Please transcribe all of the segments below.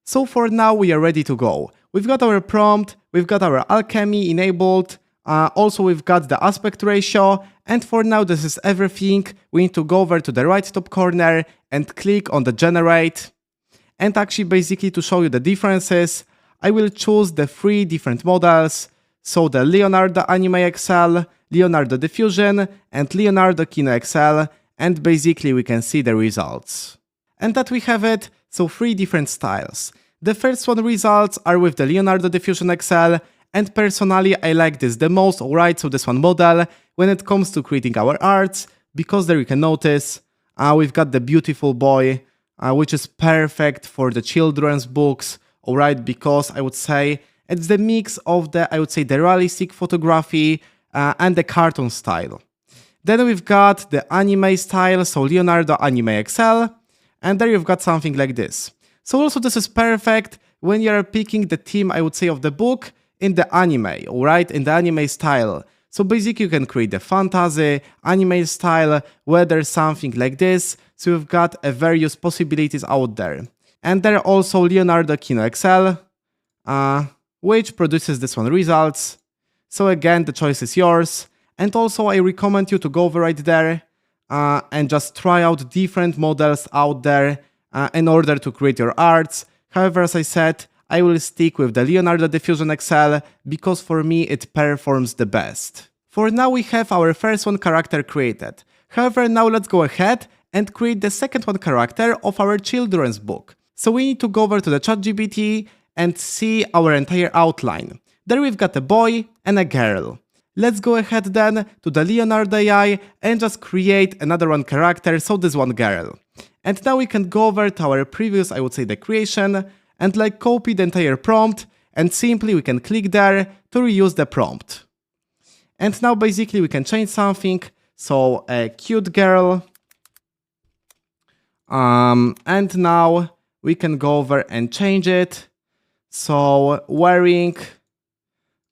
So for now we are ready to go. We've got our prompt, we've got our alchemy enabled, also we've got the aspect ratio, and for now this is everything. We need to go over to the right top corner and click on the generate. And actually basically to show you the differences, I will choose the 3 different models. So the Leonardo Anime XL, Leonardo Diffusion, and Leonardo Kino XL, and basically we can see the results. And that we have it, so 3 different styles. The first one results are with the Leonardo Diffusion XL, and personally I like this the most, alright, so this one model, when it comes to creating our arts, because there you can notice, we've got the beautiful boy, which is perfect for the children's books, alright, because I would say it's the mix of the, I would say, the realistic photography and the cartoon style. Then we've got the anime style, so Leonardo Anime XL, and there you've got something like this. So also this is perfect when you're picking the theme, I would say, of the book in the anime, alright, in the anime style. So basically you can create the fantasy, anime style, whether something like this, so you've got various possibilities out there. And there are also Leonardo Kino XL, which produces this one results. So again, the choice is yours. And also I recommend you to go over right there and just try out different models out there in order to create your arts. However, as I said, I will stick with the Leonardo Diffusion XL because for me it performs the best. For now we have our first one character created. However, now let's go ahead and create the second one character of our children's book. So we need to go over to the ChatGPT and see our entire outline. There we've got a boy and a girl. Let's go ahead then to the Leonardo AI and just create another one character, so this one girl. And now we can go over to our previous, I would say, the creation, and like copy the entire prompt, and simply we can click there to reuse the prompt. And now basically we can change something, so a cute girl. And now we can go over and change it. So wearing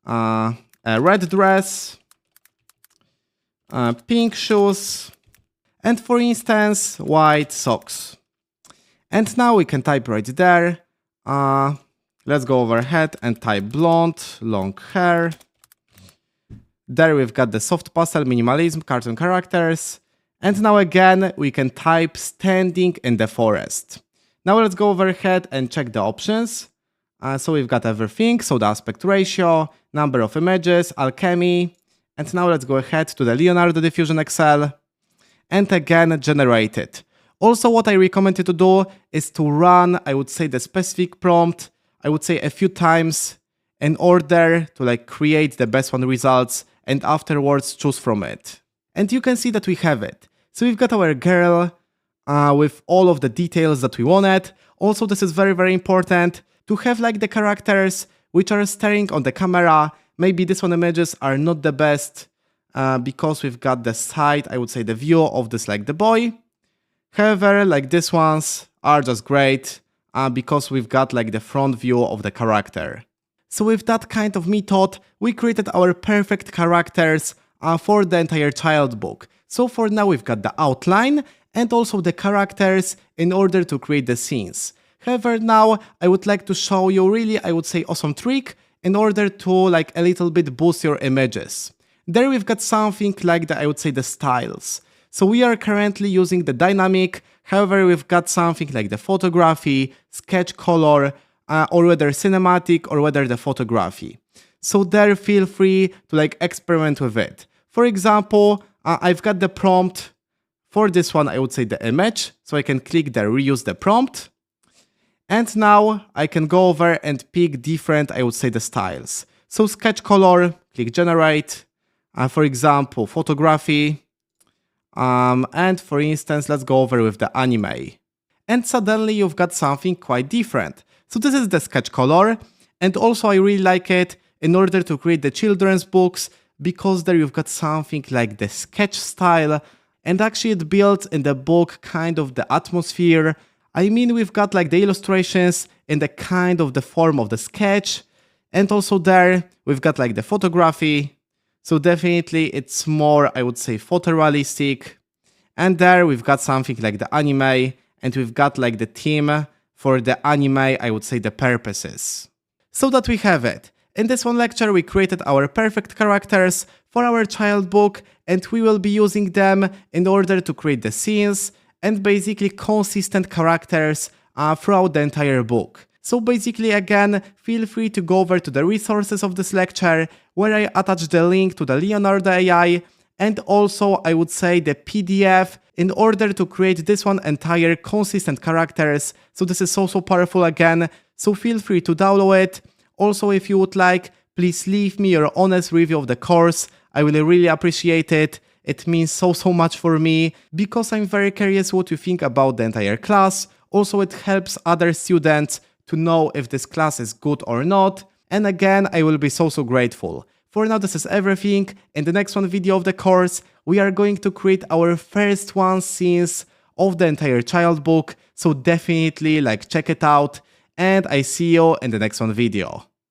a red dress, pink shoes, and for instance, white socks. And now we can type right there. Let's go overhead and type blonde, long hair. There we've got the soft pastel minimalism cartoon characters. And now again, we can type standing in the forest. Now let's go overhead and check the options. So we've got everything, so the aspect ratio, number of images, alchemy. And now let's go ahead to the Leonardo Diffusion XL. And again, generate it. Also, what I recommend you to do is to run, I would say, the specific prompt, I would say a few times in order to like create the best one results and afterwards choose from it. And you can see that we have it. So we've got our girl with all of the details that we wanted. Also, this is very, very important to have like the characters which are staring on the camera. Maybe this one images are not the best because we've got the side, I would say, the view of this like the boy. However, like these ones are just great because we've got like the front view of the character. So with that kind of method, we created our perfect characters for the entire child book. So for now we've got the outline and also the characters in order to create the scenes. However, now I would like to show you really, I would say, awesome trick in order to like a little bit boost your images. There we've got something like the, I would say, the styles. So we are currently using the dynamic, however we've got something like the photography, sketch color, or whether cinematic or whether the photography. So there feel free to like experiment with it. For example, I've got the prompt for this one, I would say the image, so I can click there, reuse the prompt. And now I can go over and pick different, I would say, the styles. So sketch color, click generate, for example, photography, and for instance, let's go over with the anime. And suddenly you've got something quite different. So this is the sketch color, and also I really like it in order to create the children's books, because there you've got something like the sketch style, and actually it builds in the book kind of the atmosphere. I mean, we've got like the illustrations in the kind of the form of the sketch, and also there we've got like the photography. So definitely it's more, I would say, photorealistic. And there we've got something like the anime, and we've got like the theme for the anime, I would say the purposes. So that we have it. In this one lecture, we created our perfect characters for our child book, and we will be using them in order to create the scenes and basically consistent characters throughout the entire book. So basically, again, feel free to go over to the resources of this lecture, where I attach the link to the Leonardo AI, and also I would say the PDF in order to create this one entire consistent characters. So this is so powerful again, so feel free to download it. Also, if you would like, please leave me your honest review of the course. I will really appreciate it. It means so much for me, because I'm very curious what you think about the entire class. Also, it helps other students to know if this class is good or not. And again, I will be so grateful. For now, this is everything. In the next one video of the course, we are going to create our first one scenes of the entire child book. So definitely check it out. And I see you in the next one video.